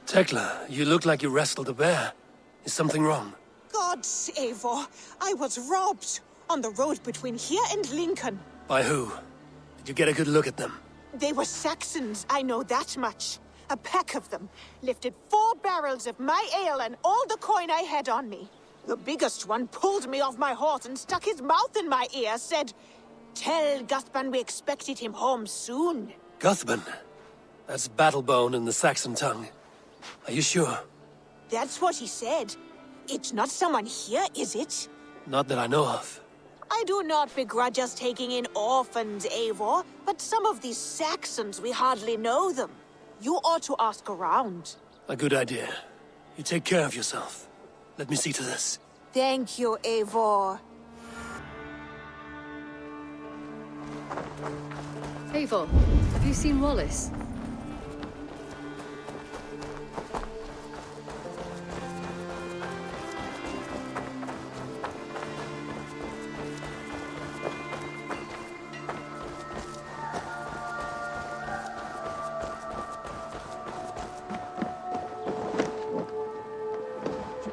Tekla, you look like you wrestled a bear. Is something wrong? Gods, Eivor, I was robbed on the road between here and Lincoln. By who? Did you get a good look at them? They were Saxons, I know that much. A pack of them lifted 4 barrels of my ale and all the coin I had on me. The biggest one pulled me off my horse and stuck his mouth in my ear, said, "Tell Guthban we expected him home soon." Guthban? That's Battlebone in the Saxon tongue. Are you sure? That's what he said. It's not someone here, is it? Not that I know of. I do not begrudge us taking in orphans, Eivor, but some of these Saxons, we hardly know them. You ought to ask around. A good idea. You take care of yourself. Let me see to this. Thank you, Eivor. Eivor, have you seen Wallace?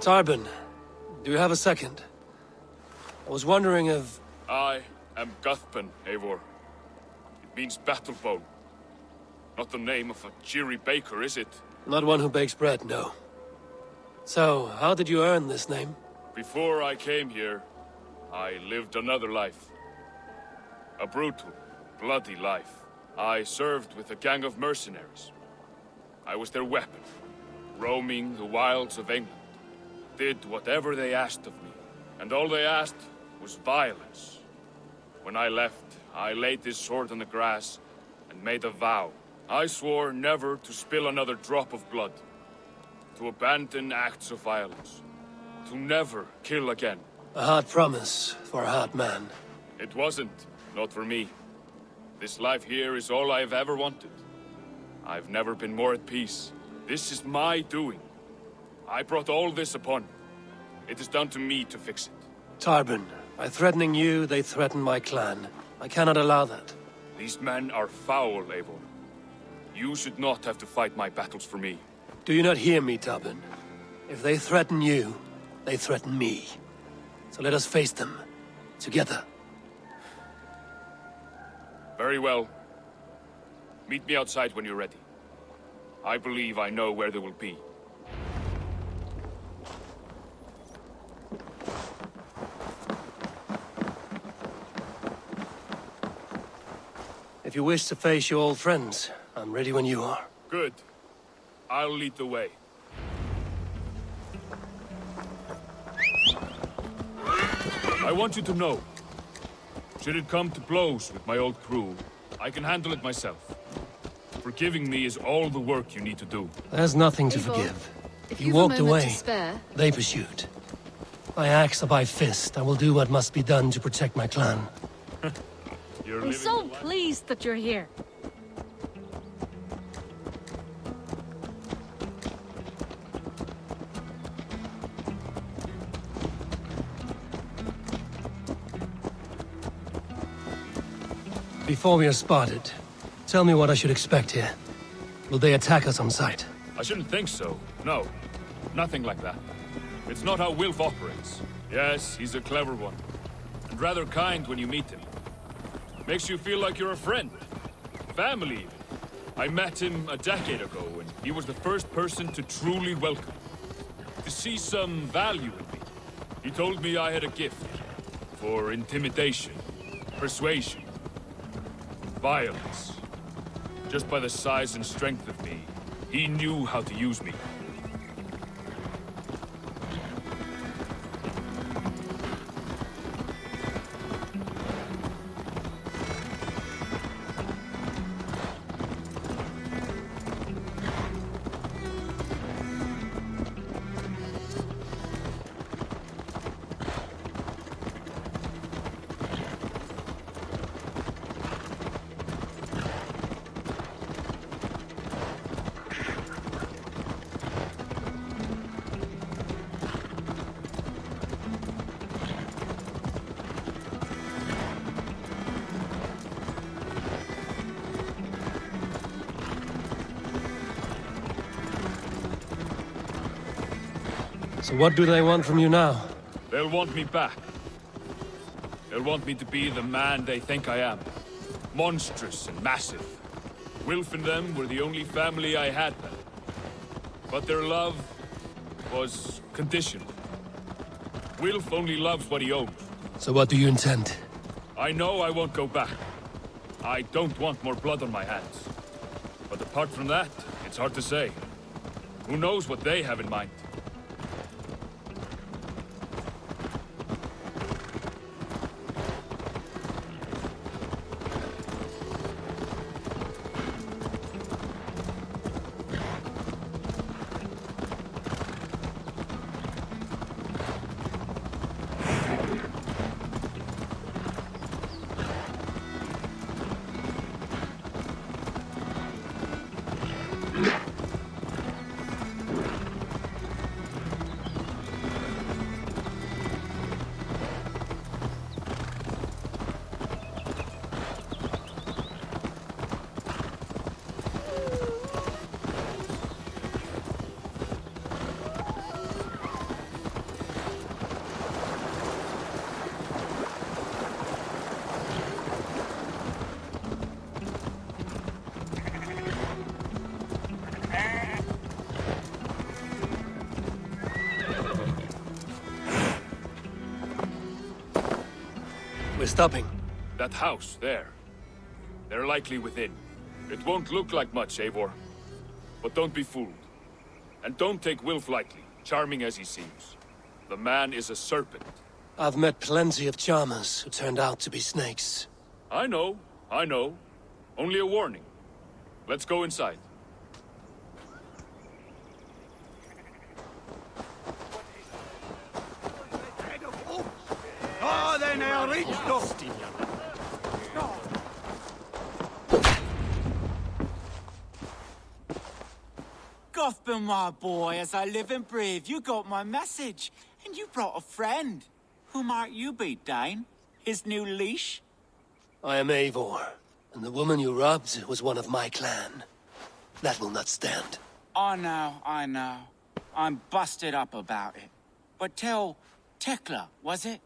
Tarbin, do you have a second? I was wondering if... I am Guthban, Eivor. It means battlebone. Not the name of a cheery baker, is it? Not one who bakes bread, no. So, how did you earn this name? Before I came here, I lived another life. A brutal, bloody life. I served with a gang of mercenaries. I was their weapon, roaming the wilds of England. Did whatever they asked of me, and all they asked was violence. When I left, I laid this sword on the grass and made a vow. I swore never to spill another drop of blood, to abandon acts of violence, to never kill again. A hard promise for a hard man. It wasn't, not for me. This life here is all I've ever wanted. I've never been more at peace. This is my doing. I brought all this upon me. It is down to me to fix it. Tarbin, by threatening you, they threaten my clan. I cannot allow that. These men are foul, Eivor. You should not have to fight my battles for me. Do you not hear me, Tarbin? If they threaten you, they threaten me. So let us face them. Together. Very well. Meet me outside when you're ready. I believe I know where they will be. If you wish to face your old friends, I'm ready when you are. Good. I'll lead the way. I want you to know, should it come to blows with my old crew, I can handle it myself. Forgiving me is all the work you need to do. There's nothing to Eivor, forgive. if You you've a walked moment away. to spare, They pursued. By axe or by fist, I will do what must be done to protect my clan. You're I'm living so the life. pleased that you're here. Before we are spotted, tell me what I should expect here. Will they attack us on sight? I shouldn't think so. No. Nothing like that. It's not how Wilf operates. Yes, he's a clever one. And rather kind when you meet him. Makes you feel like you're a friend. Family, even. I met him a decade ago, and he was the first person to truly welcome me. To see some value in me. He told me I had a gift. For intimidation. Persuasion. Violence. Just by the size and strength of me, he knew how to use me. So what do they want from you now? They'll want me back. They'll want me to be the man they think I am. Monstrous and massive. Wilf and them were the only family I had then. But their love was conditional. Wilf only loves what he owns. So what do you intend? I know I won't go back. I don't want more blood on my hands. But apart from that, it's hard to say. Who knows what they have in mind? We're stopping. That house, there. They're likely within. It won't look like much, Eivor. But don't be fooled. And don't take Wilf lightly, charming as he seems. The man is a serpent. I've met plenty of charmers who turned out to be snakes. I know. Only a warning. Let's go inside. Ah, then I reached Gotham, my boy, as I live and breathe, you got my message. And you brought a friend. Who might you be, Dane? His new leash? I am Eivor, and the woman you robbed was one of my clan. That will not stand. I know. I'm busted up about it. But tell Tekla, was it?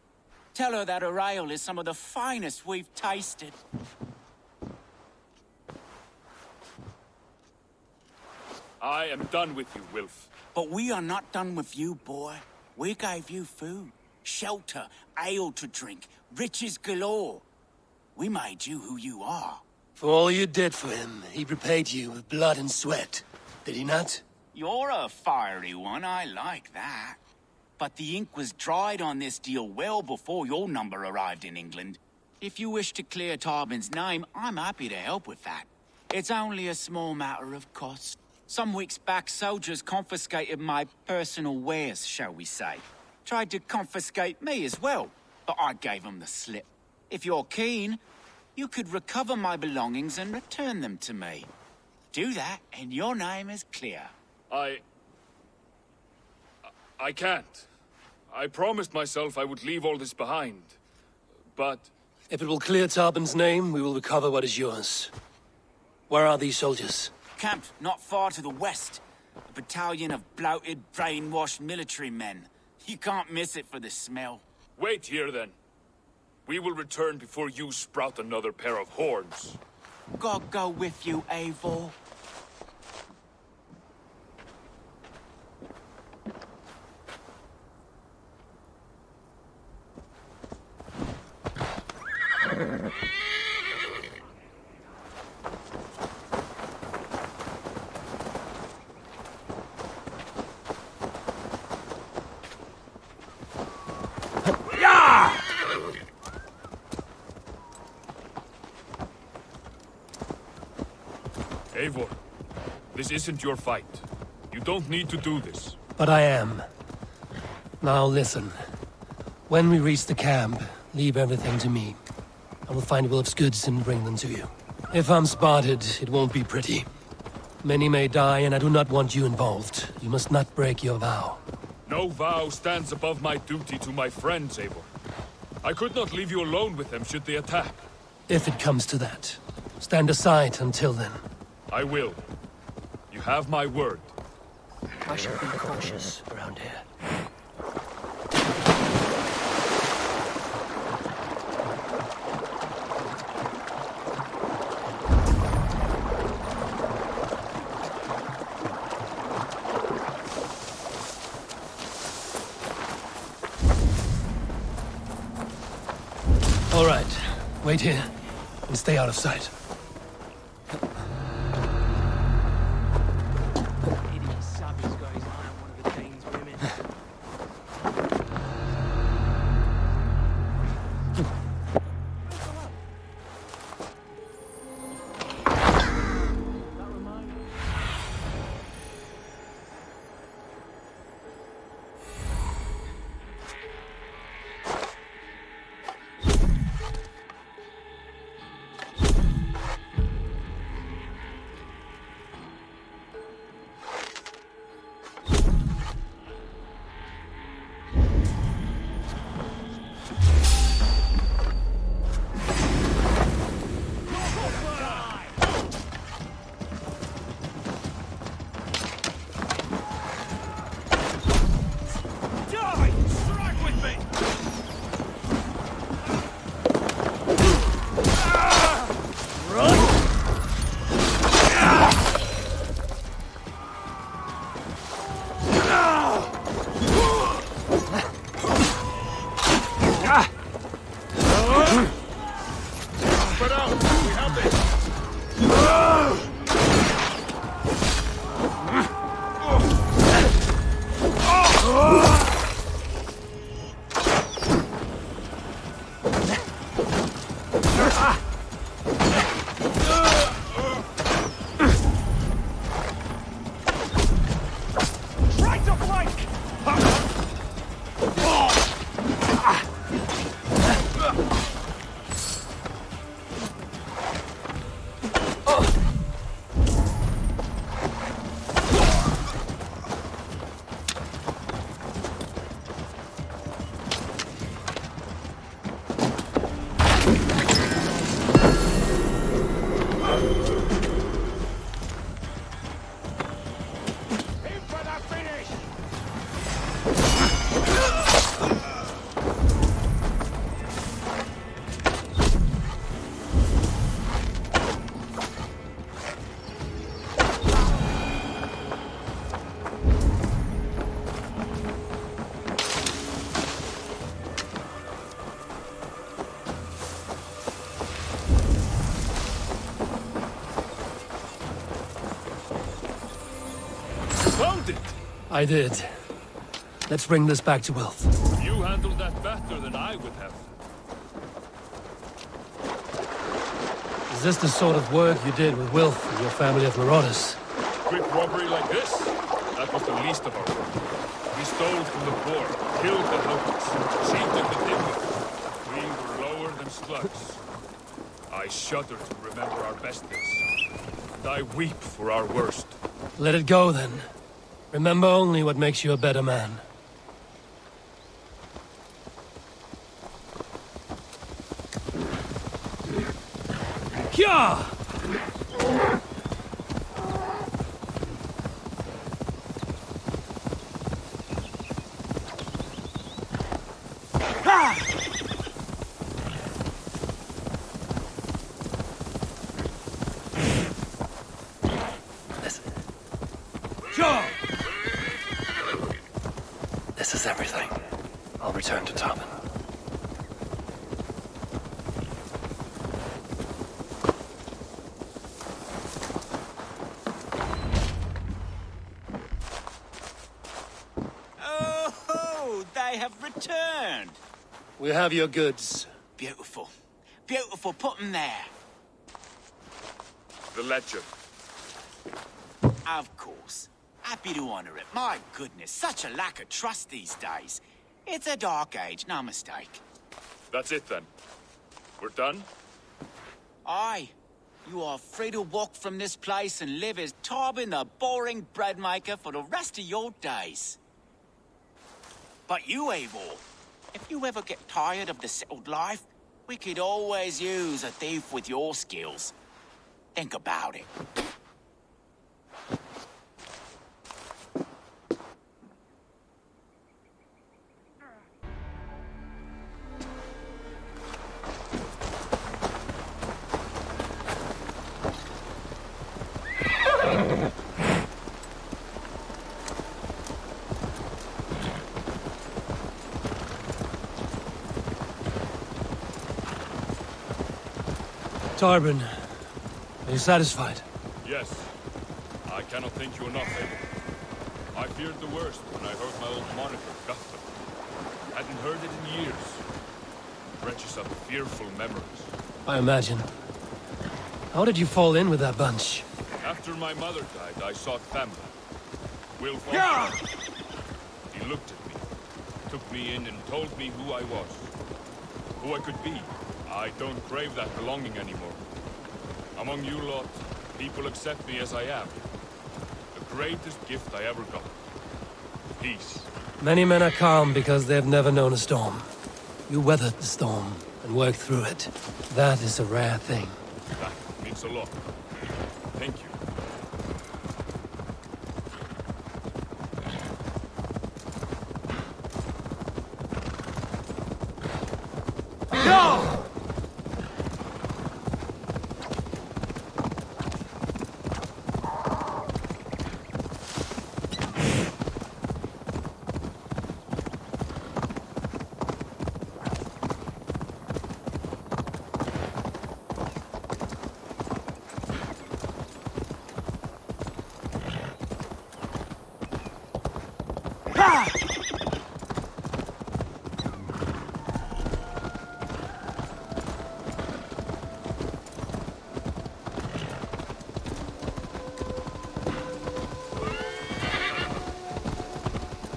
Tell her that her ale is some of the finest we've tasted. I am done with you, Wilf. But we are not done with you, boy. We gave you food, shelter, ale to drink, riches galore. We made you who you are. For all you did for him, he repaid you with blood and sweat. Did he not? You're a fiery one, I like that. But the ink was dried on this deal well before your number arrived in England. If you wish to clear Tarbin's name, I'm happy to help with that. It's only a small matter of cost. Some weeks back, soldiers confiscated my personal wares, shall we say. Tried to confiscate me as well, but I gave them the slip. If you're keen, you could recover my belongings and return them to me. Do that, and your name is clear. I can't. I promised myself I would leave all this behind. But... If it will clear Tarbin's name, we will recover what is yours. Where are these soldiers? Camped not far to the west. A battalion of bloated, brainwashed military men. You can't miss it for the smell. Wait here, then. We will return before you sprout another pair of horns. God go with you, Eivor. Eivor, this isn't your fight. You don't need to do this. But I am. Now listen. When we reach the camp, leave everything to me. I will find Wilf's goods and bring them to you. If I'm spotted, it won't be pretty. Many may die, and I do not want you involved. You must not break your vow. No vow stands above my duty to my friends, Eivor. I could not leave you alone with them should they attack. If it comes to that. Stand aside until then. I will. You have my word. I shall be cautious around here. All right. Wait here and stay out of sight. Idiot savage got his eye on one of the Dane's women. That reminds me. I did. Let's bring this back to Wilf. You handled that better than I would have. Is this the sort of work you did with Wilf and your family of marauders? Quick robbery like this? That was the least of our work. We stole from the poor, killed the helpless, cheated the dimwit. We were lower than slugs. I shudder to remember our best days. And I weep for our worst. Let it go, then. Remember only what makes you a better man. Kya! This is everything. I'll return to Tobin. Oh, they have returned. We have your goods. Beautiful. Beautiful, put them there. The ledger. Of course. Happy to honor it. My goodness, such a lack of trust these days. It's a dark age, no mistake. That's it then. We're done? Aye. You are free to walk from this place and live as Tobin the boring bread maker for the rest of your days. But you, Eivor, if you ever get tired of the settled life, we could always use a thief with your skills. Think about it. Tarbin, are you satisfied? Yes. I cannot thank you enough, Eivor. I feared the worst when I heard my old moniker, Guthrum. Hadn't heard it in years. Dredges up fearful memories. I imagine. How did you fall in with that bunch? After my mother died, I sought Templar. Will He looked at me, took me in and told me who I was. Who I could be. I don't crave that belonging anymore. Among you lot, people accept me as I am. The greatest gift I ever got. Peace. Many men are calm because they've never known a storm. You weathered the storm and worked through it. That is a rare thing. That means a lot. Thank you.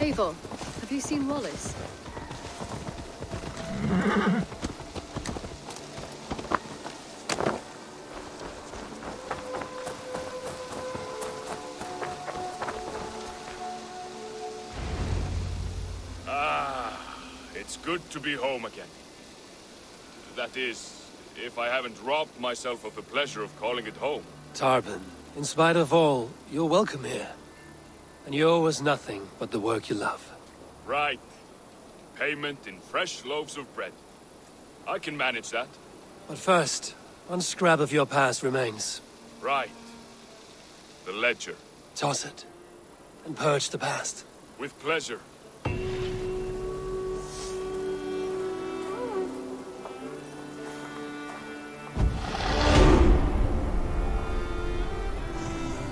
Eivor, have you seen Wallace? It's good to be home again. That is, if I haven't robbed myself of the pleasure of calling it home. Tarbin, in spite of all, you're welcome here. And you owe us nothing but the work you love. Right. Payment in fresh loaves of bread. I can manage that. But first, one scrap of your past remains. Right. The ledger. Toss it, and purge the past. With pleasure.